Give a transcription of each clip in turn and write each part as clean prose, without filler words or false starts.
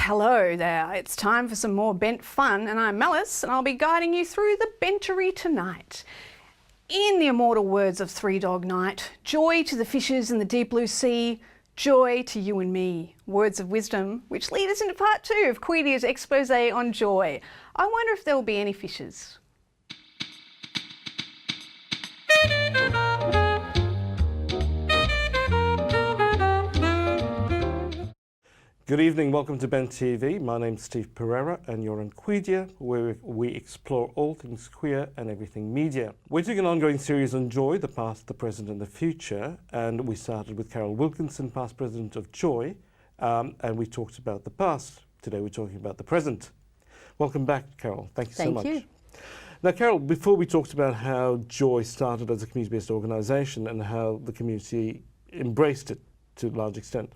Hello there, it's time for some more Bent fun, and I'm Malice, and I'll be guiding you through the Bentery tonight. In the immortal words of Three Dog Night, joy to the fishes in the deep blue sea, joy to you and me. Words of wisdom, which lead us into part 2 of Quedia's expose on joy. I wonder if there will be any fishes. Good evening, welcome to BTV. My name's Steve Pereira and you're in Quedia, where we explore all things queer and everything media. We're doing an ongoing series on joy, the past, the present and the future, and we started with Carol Wilkinson, past president of Joy, and we talked about the past. Today we're talking about the present. Welcome back, Carol. Thank you so much. Thank you. Now, Carol, before we talked about how Joy started as a community-based organisation and how the community embraced it to a large extent.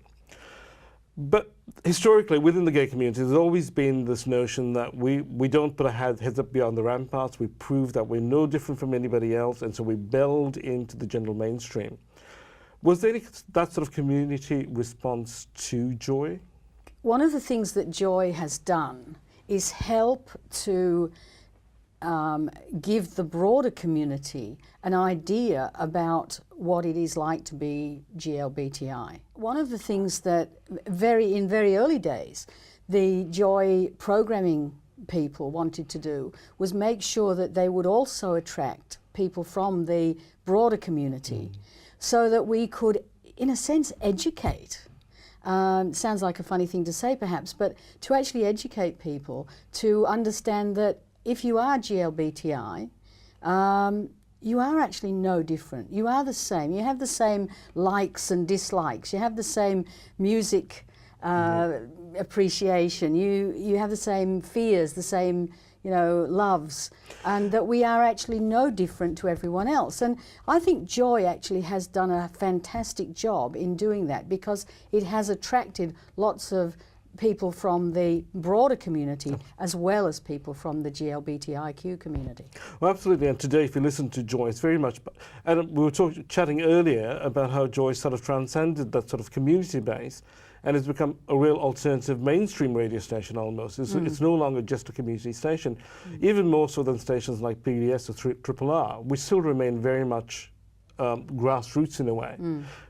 But historically, within the gay community, there's always been this notion that we don't put our heads up beyond the ramparts. We prove that we're no different from anybody else, and so we build into the general mainstream. Was there that sort of community response to Joy? One of the things that Joy has done is help to give the broader community an idea about what it is like to be GLBTI. One of the things that in very early days the Joy programming people wanted to do was make sure that they would also attract people from the broader community so that we could, in a sense, educate. Sounds like a funny thing to say perhaps, but to actually educate people to understand that if you are GLBTI, you are actually no different. You are the same. You have the same likes and dislikes. You have the same music appreciation. You have the same fears, the same loves, and that we are actually no different to everyone else. And I think Joy actually has done a fantastic job in doing that because it has attracted lots of people from the broader community as well as people from the GLBTIQ community. Well, absolutely, and today if you listen to Joy, it's very much, and we were chatting earlier about how Joy sort of transcended that sort of community base and has become a real alternative mainstream radio station almost. It's no longer just a community station, even more so than stations like PBS or Triple R, which still remain very much grassroots in a way.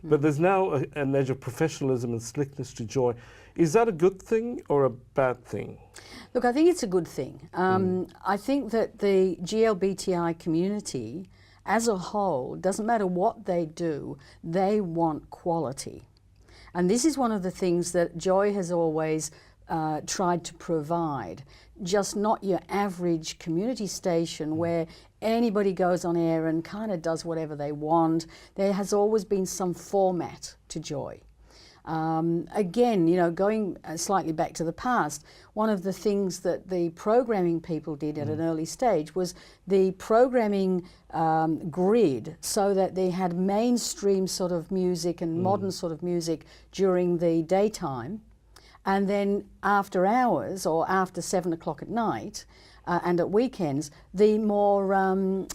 But there's now an edge of professionalism and slickness to Joy. Is that a good thing or a bad thing? Look, I think it's a good thing. I think that the GLBTI community as a whole, doesn't matter what they do, they want quality. And this is one of the things that Joy has always tried to provide. Just not your average community station where anybody goes on air and kind of does whatever they want. There has always been some format to Joy. Again, going slightly back to the past, one of the things that the programming people did at an early stage was the programming grid so that they had mainstream sort of music and modern sort of music during the daytime, and then after hours or after 7 o'clock at night and at weekends, the more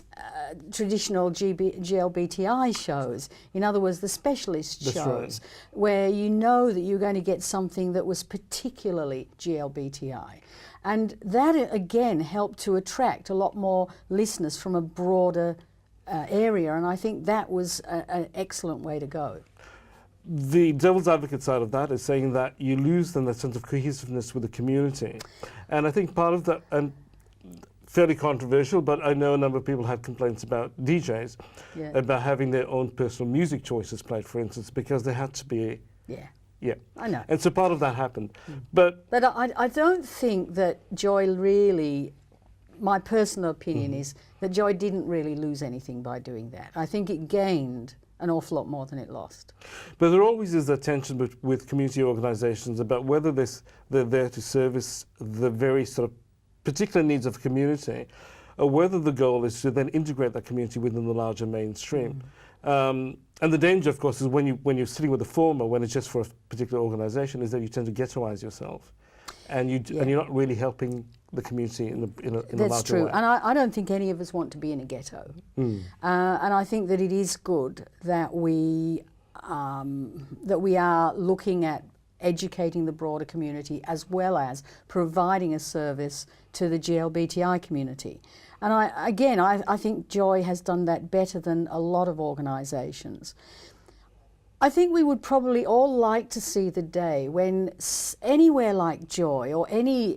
traditional GLBTI shows, in other words, the specialist shows, where you know that you're going to get something that was particularly GLBTI. And that, again, helped to attract a lot more listeners from a broader area, and I think that was an excellent way to go. The devil's advocate side of that is saying that you lose then that sense of cohesiveness with the community. And I think part of that, and fairly controversial, but I know a number of people had complaints about DJs, about having their own personal music choices played, for instance, because they had to be... Yeah, I know. And so part of that happened. But I don't think that Joy really, my personal opinion is that Joy didn't really lose anything by doing that. I think it gained an awful lot more than it lost. But there always is that tension with community organisations about whether they're there to service the very sort of particular needs of the community, or whether the goal is to then integrate that community within the larger mainstream. And the danger, of course, is when you're sitting with the former, when it's just for a particular organisation, is that you tend to ghettoise yourself, and you're not really helping the community in a larger way. That's true, and I don't think any of us want to be in a ghetto. And I think that it is good that we are looking at educating the broader community as well as providing a service to the GLBTI community. And I think Joy has done that better than a lot of organisations. I think we would probably all like to see the day when anywhere like Joy or any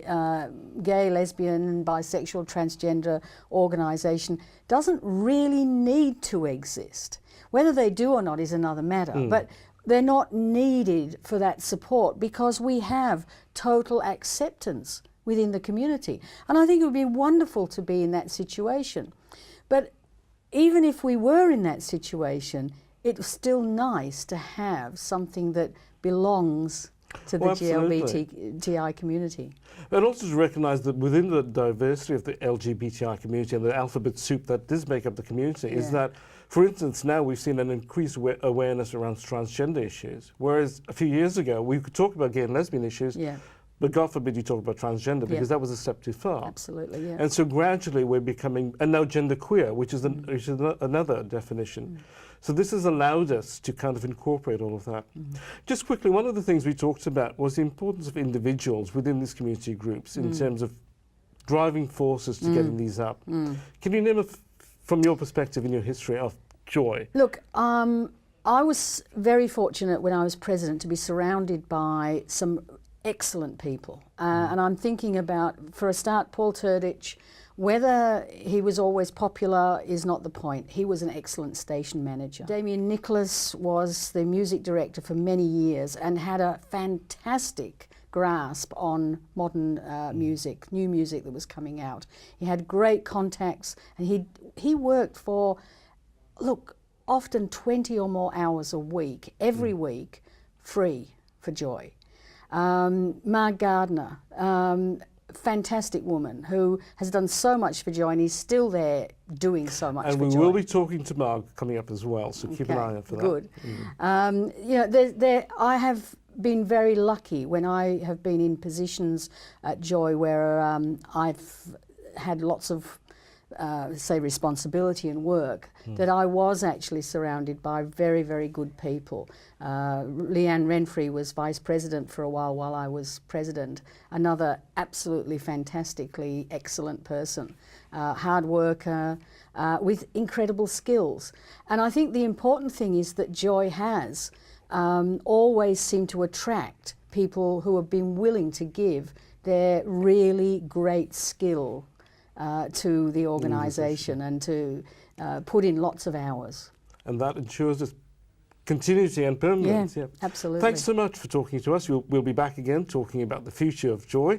gay, lesbian, bisexual, transgender organisation doesn't really need to exist. Whether they do or not is another matter, but they're not needed for that support because we have total acceptance within the community. And I think it would be wonderful to be in that situation. But even if we were in that situation, it's still nice to have something that belongs to the GLBTI community. And also to recognise that within the diversity of the LGBTI community and the alphabet soup that does make up the community is that, for instance, now we've seen an increased awareness around transgender issues, whereas a few years ago we could talk about gay and lesbian issues, but God forbid you talk about transgender because that was a step too far. Absolutely, yeah. And so gradually we're becoming, and now genderqueer, which is another definition. So this has allowed us to kind of incorporate all of that. Just quickly, one of the things we talked about was the importance of individuals within these community groups in terms of driving forces to getting these up. Can you name from your perspective in your history of Joy? Look, I was very fortunate when I was president to be surrounded by some excellent people. And I'm thinking about, for a start, Paul Turdich. Whether he was always popular is not the point. He was an excellent station manager. Damien Nicholas was the music director for many years and had a fantastic grasp on modern music, new music that was coming out. He had great contacts and he worked for, look, often 20 or more hours a week, every week, free for Joy. Marg Gardner, fantastic woman who has done so much for Joy and is still there doing so much for Joy. And we will be talking to Marg coming up as well, so keep an eye out for that. Good. You know, I have been very lucky when I have been in positions at Joy where I've had lots of say responsibility and work, that I was actually surrounded by very, very good people. Leanne Renfrey was vice president for a while I was president. Another absolutely fantastically excellent person, hard worker, with incredible skills. And I think the important thing is that Joy has always seemed to attract people who have been willing to give their really great skill to the organisation and to put in lots of hours. And that ensures this continuity and permanence. Yeah, absolutely. Thanks so much for talking to us. We'll be back again talking about the future of Joy.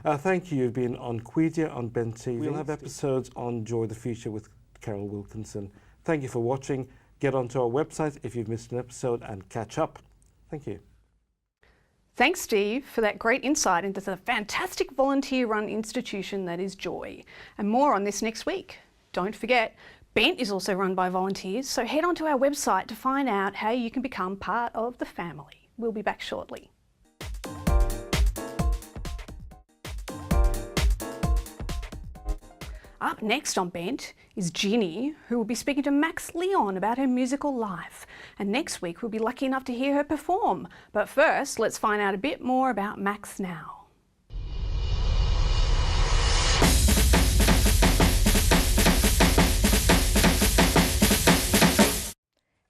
Thank you. You've been on Quedia on BTV. We'll have episodes on Joy the Future with Carol Wilkinson. Thank you for watching. Get onto our website if you've missed an episode and catch up. Thank you. Thanks, Steve, for that great insight into the fantastic volunteer-run institution that is Joy. And more on this next week. Don't forget, Bent is also run by volunteers, so head onto our website to find out how you can become part of the family. We'll be back shortly. Up next on Bent is Ginni, who will be speaking to Max Leon about her musical life. And next week we'll be lucky enough to hear her perform. But first, let's find out a bit more about Max now.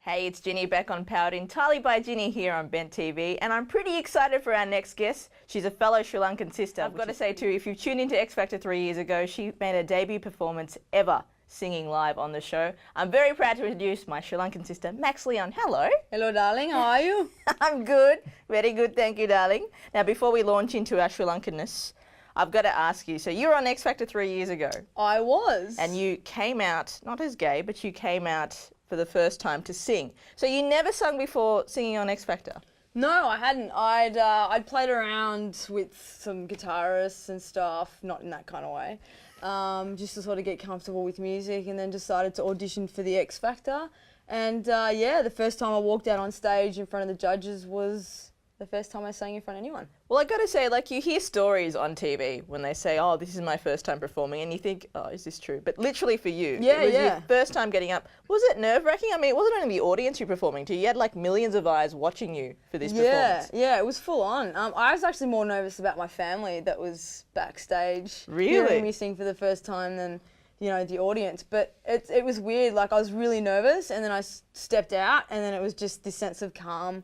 Hey, it's Ginni back on Powered Entirely by Ginni here on Bent TV, and I'm pretty excited for our next guest. She's a fellow Sri Lankan sister. I've got to say too, if you've tuned into X Factor 3 years ago, she made her debut performance ever singing live on the show. I'm very proud to introduce my Sri Lankan sister, Max Leon. Hello. Hello, darling. How are you? I'm good. Very good. Thank you, darling. Now, before we launch into our Sri Lankanness, I've got to ask you, so you were on X Factor 3 years ago. I was. And you came out, not as gay, but you came out for the first time to sing. So you never sung before singing on X Factor? No, I hadn't. I'd played around with some guitarists and stuff, not in that kind of way, just to sort of get comfortable with music, and then decided to audition for the X Factor. And yeah, the first time I walked out on stage in front of the judges was the first time I sang in front of anyone. Well, I got to say, like, you hear stories on TV when they say, oh, this is my first time performing, and you think, oh, is this true? But literally for you, Yeah, it was yeah. your first time getting up. Was it nerve-wracking? I mean, it wasn't only the audience you're performing to. You had, like, millions of eyes watching you for this performance. Yeah, it was full on. I was actually more nervous about my family that was backstage Really? hearing me sing for the first time than, you know, the audience. But it was weird. Like, I was really nervous, and then I stepped out, and then it was just this sense of calm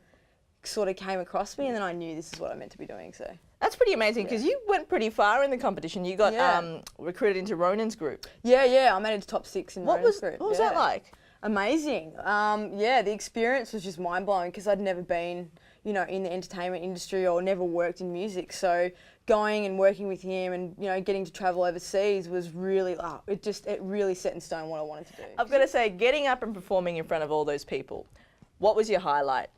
sort of came across me, and then I knew this is what I meant to be doing. So That's pretty amazing because you went pretty far in the competition. You got recruited into Ronan's group. yeah, I made it to top 6 in Ronan's group. What was that like? Amazing. The experience was just mind-blowing because I'd never been, you know, in the entertainment industry or never worked in music. So going and working with him and, you know, getting to travel overseas was really, it really set in stone what I wanted to do. I've got to say, getting up and performing in front of all those people, what was your highlight?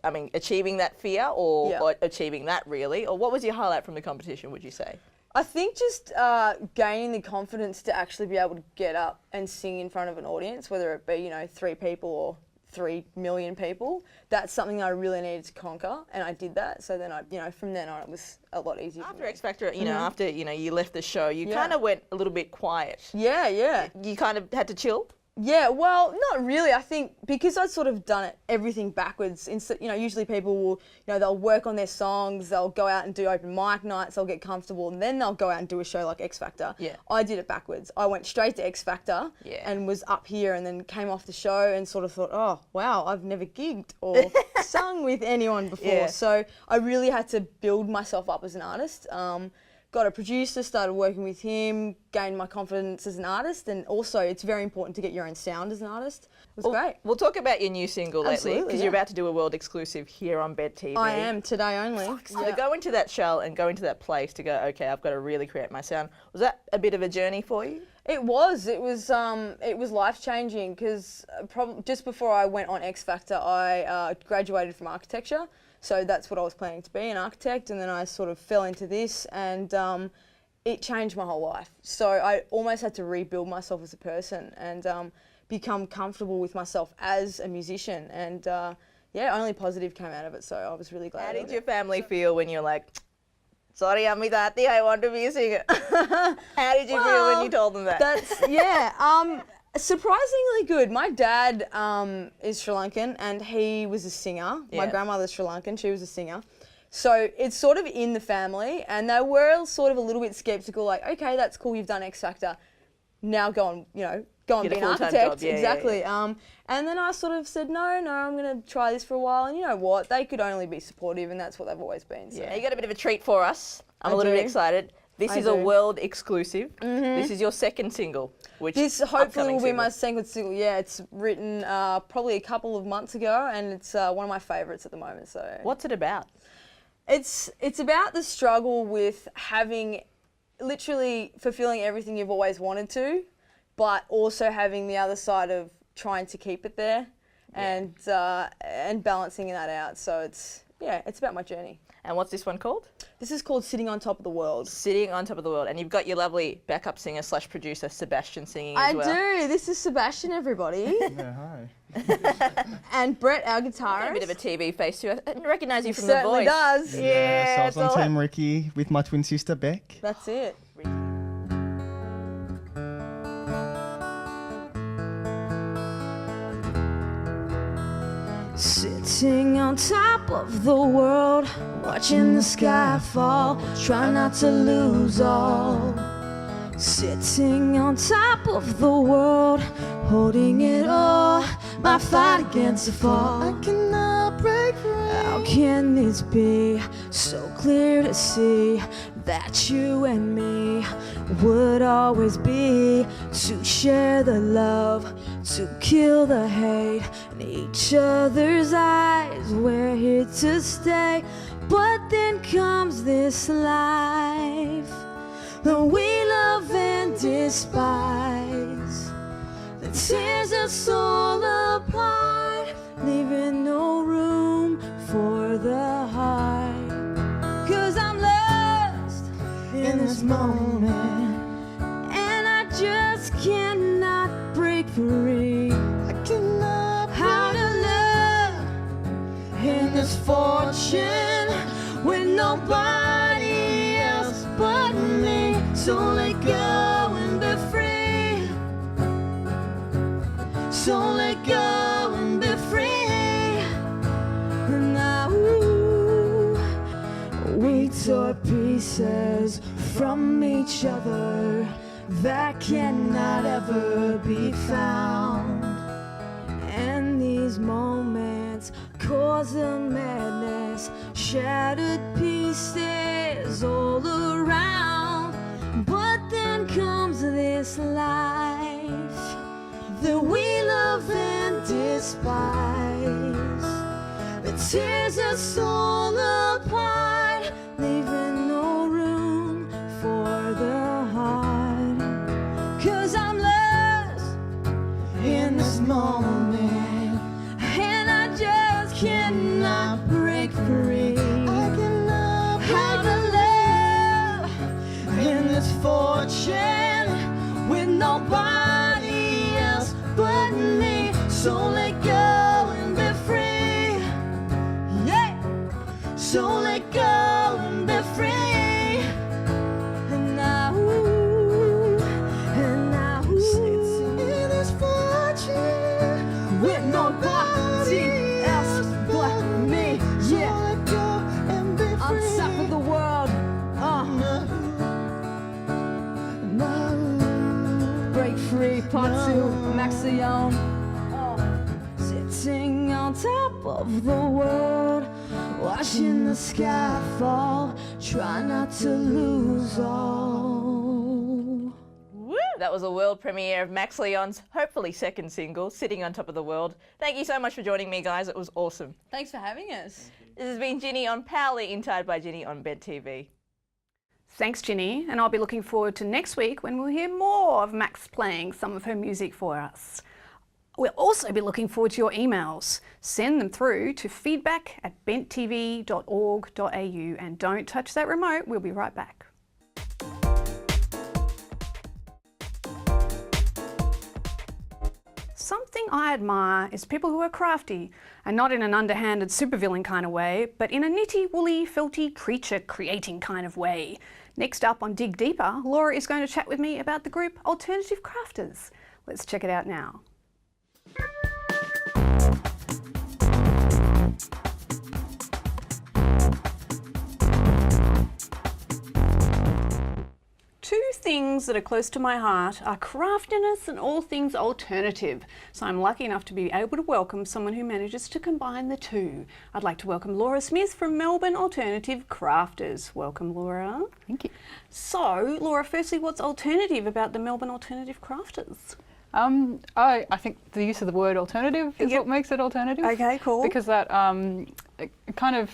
I mean, achieving that fear or achieving that really? Or what was your highlight from the competition, would you say? I think just gaining the confidence to actually be able to get up and sing in front of an audience, whether it be, you know, 3 people or 3 million people, that's something I really needed to conquer, and I did that. So then from then on, it was a lot easier. After X Factor, after you left the show, you kind of went a little bit quiet. Yeah. You kind of had to chill. Yeah, well, not really. I think because I'd sort of done everything backwards. Usually people will, they'll work on their songs, they'll go out and do open mic nights, they'll get comfortable, and then they'll go out and do a show like X Factor. Yeah. I did it backwards. I went straight to X Factor and was up here, and then came off the show and sort of thought, oh, wow, I've never gigged or sung with anyone before. Yeah. So I really had to build myself up as an artist. Got a producer, started working with him, gained my confidence as an artist, and also it's very important to get your own sound as an artist. It was great. We'll talk about your new single lately, Absolutely, because you're about to do a world exclusive here on BTV. I am, today only. So to go into that shell and go into that place to go, okay, I've got to really create my sound. Was that a bit of a journey for you? It was life-changing because just before I went on X Factor, I graduated from architecture. So that's what I was planning to be, an architect, and then I sort of fell into this, and it changed my whole life. So I almost had to rebuild myself as a person and become comfortable with myself as a musician. And only positive came out of it, so I was really glad. How did your family feel when you're like, sorry, Amitati, I want to be a singer? How did you feel when you told them that? Surprisingly good. My dad is Sri Lankan and he was a singer. My grandmother's Sri Lankan, she was a singer. So it's sort of in the family, and they were sort of a little bit skeptical, like, okay, that's cool, you've done X Factor. Now go and be an architect. Job. Exactly. And then I sort of said, no, I'm going to try this for a while. And you know what? They could only be supportive, and that's what they've always been. So. Yeah, you got a bit of a treat for us. I'm a little bit excited. This is a world exclusive. Mm-hmm. This is your second single. This hopefully will be my second single. Yeah, it's written probably a couple of months ago, and it's one of my favourites at the moment. So what's it about? It's about the struggle with literally fulfilling everything you've always wanted to, but also having the other side of trying to keep it there and balancing that out. So it's about my journey. And what's this one called? This is called Sitting on Top of the World. Sitting on Top of the World. And you've got your lovely backup singer / producer, Sebastian, singing as well. I do. This is Sebastian, everybody. Yeah, hi. And Brett, our guitarist. A bit of a TV face too. I recognise you from certainly the voice. Does. Yeah, so I was on Team Ricky with my twin sister, Beck. That's it. Sitting on top of the world, watching the sky fall, try not to lose all. Sitting on top of the world, holding it all, my fight against the fall. I cannot break free. How can this be so clear to see that you and me would always be to share the love, to kill the hate in each other's eyes. We're here to stay, but then comes this life that we love and despise, that tears us all apart, leaving no room for the heart. 'Cause I'm lost in this moment, and I just cannot break free. I cannot how to love in this fortune nobody else but me. So let go and be free. So let go and be free. Now we tore pieces from each other that cannot ever be found. And these moments cause a madness, shattered pieces all around. But then comes this life that we love and despise, that tears us all apart, leaving no room for the heart. 'Cause I'm lost in this moment, and I just cannot break free. I cannot how to love in this fortune with nobody else but me. So let go and be free. Yeah. So let go and be free. And now sitting in this fortune with nobody else but me. Yeah. On top of the world. Break free, part 2, Maxion. Sitting on top of the world, watching the sky fall, try not to lose all. That was a world premiere of Max Leon's hopefully second single, Sitting on Top of the World. Thank you so much for joining me, guys. It was awesome. Thanks for having us. This has been Ginni on Powerly, Entitled by Ginni on BTV. Thanks, Ginny, and I'll be looking forward to next week when we'll hear more of Max playing some of her music for us. We'll also be looking forward to your emails. Send them through to feedback@benttv.org.au, and don't touch that remote, we'll be right back. Something I admire is people who are crafty, and not in an underhanded supervillain kind of way, but in a nitty, woolly, felty, creature-creating kind of way. Next up on Dig Deeper, Laura is going to chat with me about the group Alternative Crafters. Let's check it out now. Two things that are close to my heart are craftiness and all things alternative. So I'm lucky enough to be able to welcome someone who manages to combine the two. I'd like to welcome Laura Smith from Melbourne Alternative Crafters. Welcome, Laura. Thank you. So, Laura, firstly, what's alternative about the Melbourne Alternative Crafters? I think the use of the word alternative is what makes it alternative. Okay, cool. Because that it kind of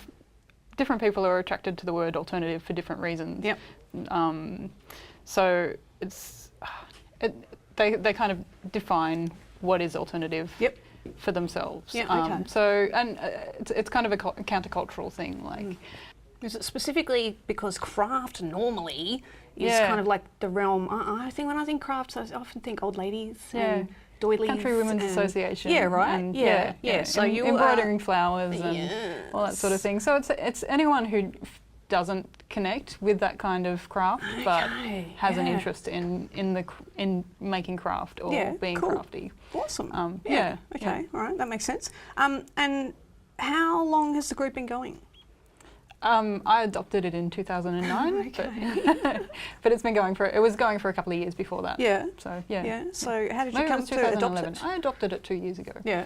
different people are attracted to the word alternative for different reasons. Yep. So it's they kind of define what is alternative for themselves. Yeah, okay. So it's kind of a countercultural thing. Like, is it specifically because craft normally is kind of like the realm? I think when I think crafts, I often think old ladies and doilies. Country Women's Association. Yeah, right. And, yeah. So you embroidering flowers and all that sort of thing. So it's anyone who doesn't connect with that kind of craft, but has an interest in making craft or being crafty. Awesome. Okay. All right, that makes sense. And how long has the group been going? I adopted it in 2009, but it's been going for a couple of years before that. Yeah. So So how did you Maybe come it was to adopt 2011. it? I adopted it 2 years ago. Yeah.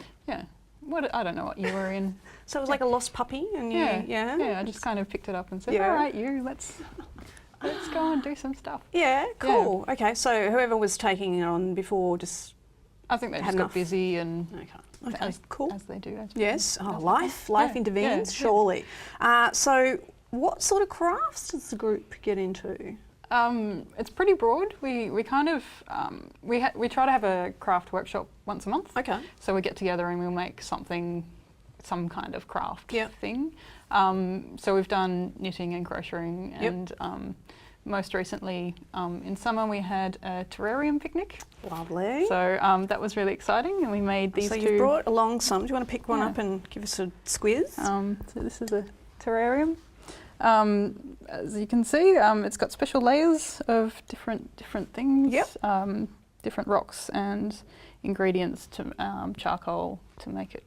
I don't know what you were in. So it was like a lost puppy, and I just kind of picked it up and said, all right, let's go and do some stuff. Yeah, cool. Okay, so whoever was taking it on before just I think they just got busy and cool. as they do. Yes, life intervenes, surely. So what sort of crafts does the group get into? It's pretty broad. We kind of we try to have a craft workshop once a month. Okay. So we get together and we'll make some kind of craft thing. So we've done knitting and crocheting, and most recently in summer we had a terrarium picnic. Lovely. So that was really exciting, and we made these So two. you've brought along some. Do you want to pick one up and give us a squiz? So this is a terrarium. As you can see, it's got special layers of different things, different rocks and ingredients to charcoal to make it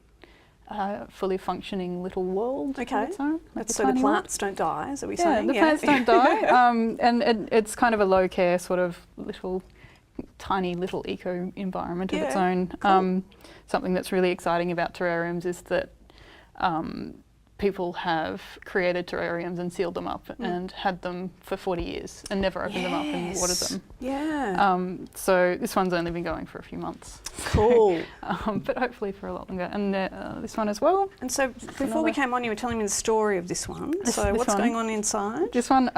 a fully functioning little world of its own. That's so the plants don't die, is that what you're saying? The plants don't die, and it's kind of a low-care sort of tiny little eco environment of its own. Cool. Something that's really exciting about terrariums is that people have created terrariums and sealed them up and had them for 40 years and never opened them up and watered them. Yeah. So this one's only been going for a few months. Cool. But hopefully for a lot longer. And this one as well. And so before we came on, you were telling me the story of this one. So what's going on inside? This one.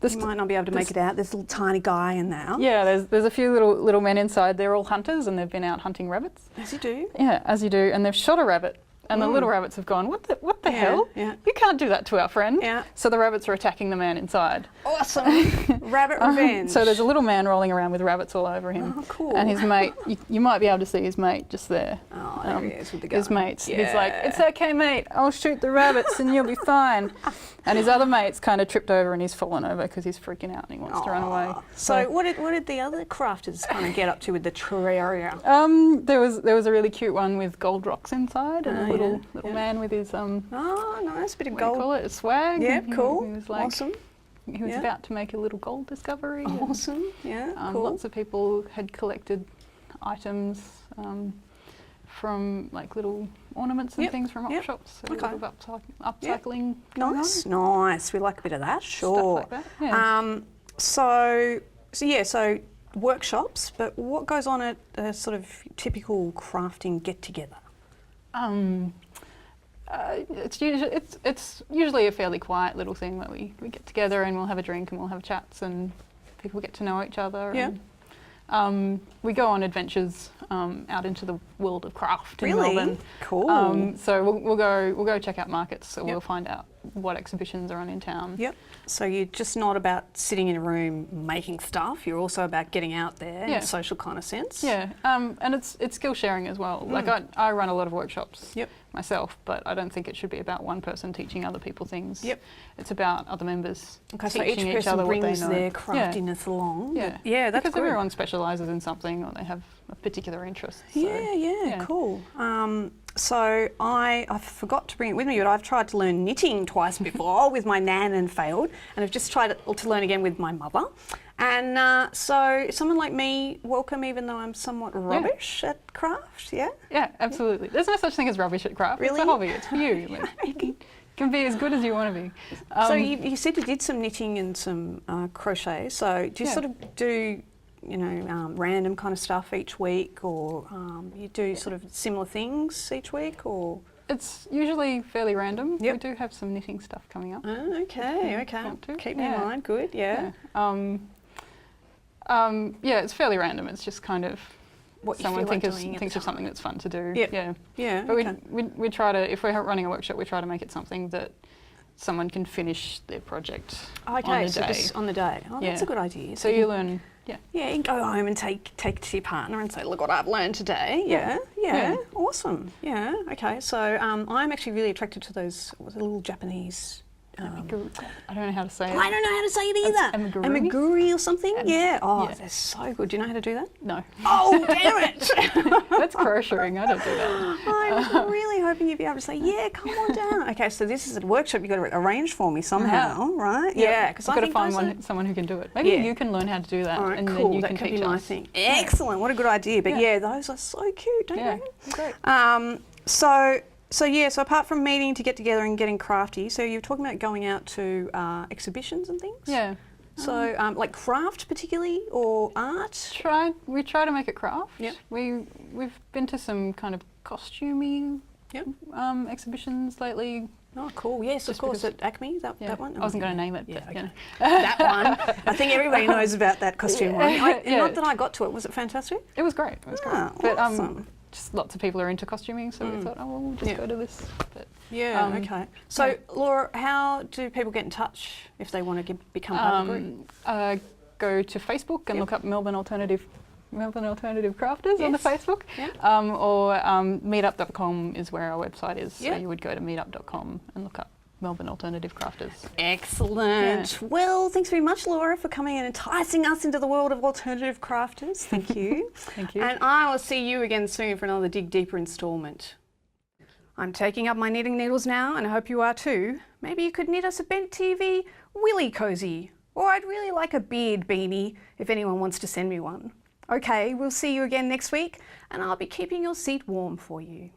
You might not be able to make it out. There's a little tiny guy in there. Yeah, there's a few little men inside. They're all hunters and they've been out hunting rabbits. As you do. Yeah, as you do. And they've shot a rabbit. And the little rabbits have gone, what the hell? Yeah. You can't do that to our friend. Yeah. So the rabbits are attacking the man inside. Awesome. Rabbit revenge. So there's a little man rolling around with rabbits all over him. Oh, cool. And his mate, you might be able to see his mate just there. Oh, there he is with the gun. His mates. He's like, it's okay, mate. I'll shoot the rabbits and you'll be fine. And his other mate's kind of tripped over and he's fallen over because he's freaking out and he wants to run away. So what did the other crafters kind of get up to with the terraria? There was a really cute one with gold rocks inside and a little man with his nice bit of what do you gold. call it? A swag. Yeah, cool. He was like, awesome. He was about to make a little gold discovery. Awesome. Yeah, cool. Lots of people had collected items from like little ornaments and things from op shops. So a lot of upcycling. Nice. We like a bit of that. Sure. Stuff like that. Yeah. So workshops. But what goes on at a sort of typical crafting get together? It's usually a fairly quiet little thing where we get together and we'll have a drink and we'll have chats and people get to know each other. Yeah. And, we go on adventures out into the world of craft in Melbourne. Cool. So we'll go check out markets. So we'll find out what exhibitions are on in town. Yep. So you're just not about sitting in a room making stuff. You're also about getting out there in a social kind of sense. Yeah. And it's skill sharing as well. Like I run a lot of workshops myself, but I don't think it should be about one person teaching other people things. Yep. It's about other members teaching each other what they know. Brings their craftiness along. Yeah. Yeah, that's because good. everyone specialises in something or they have a particular interest. So, cool. So I forgot to bring it with me, but I've tried to learn knitting twice before with my nan and failed, and I've just tried to learn again with my mother. And so someone like me, welcome, even though I'm somewhat rubbish at craft, Yeah, absolutely. There's no such thing as rubbish at craft. Really? It's a hobby. It's for you. Like, you can be as good as you want to be. So you said you did some knitting and some crochet. So do you sort of do, random kind of stuff each week, or you do sort of similar things each week, or? It's usually fairly random. We do have some knitting stuff coming up. Oh, okay. Keep me in mind. Good. Yeah. It's fairly random. It's just kind of what someone thinks of something that's fun to do. Yeah. But we try to, if we're running a workshop, we try to make it something that someone can finish their project on the day. Just on the day. Oh, that's a good idea. So you learn. Yeah, you can go home and take to your partner and say, look what I've learned today. Yeah. Awesome. Yeah, okay. So I'm actually really attracted to those little Japanese... I don't know how to say it. I don't know how to say it either. Amiguri or something? They're so good. Do you know how to do that? No. Oh, damn it! That's crocheting. I don't do that. I was really hoping you'd be able to say, come on down. Okay, so this is a workshop you've got to arrange for me somehow, right? Yeah, because I've got to find someone who can do it. Maybe you can learn how to do that, all right, and cool. then you that can could teach be my us. thing. Excellent. What a good idea. But those are so cute, don't you? Great. So apart from meeting to get together and getting crafty, so you're talking about going out to exhibitions and things? Yeah. So like craft particularly, or art? We try to make it craft. Yep. We've been to some kind of costumey exhibitions lately. Oh, cool. Yes, of course, at Acme, that one? I wasn't going to name it, but that one. I think everybody knows about that costume one. Not that I got to it. Was it fantastic? It was great. But awesome. Just lots of people are into costuming, so we thought, we'll just go to this. But, okay. So, Laura, how do people get in touch if they want to become part of the group? Go to Facebook and look up Melbourne Alternative Crafters on the Facebook, or meetup.com is where our website is. So you would go to meetup.com and look up Melbourne alternative crafters. Excellent. Yeah. Well, thanks very much, Laura, for coming and enticing us into the world of alternative crafters. Thank you. Thank you. And I will see you again soon for another Dig Deeper instalment. I'm taking up my knitting needles now, and I hope you are too. Maybe you could knit us a Bent TV willy cozy, or I'd really like a beard beanie if anyone wants to send me one. Okay, we'll see you again next week, and I'll be keeping your seat warm for you.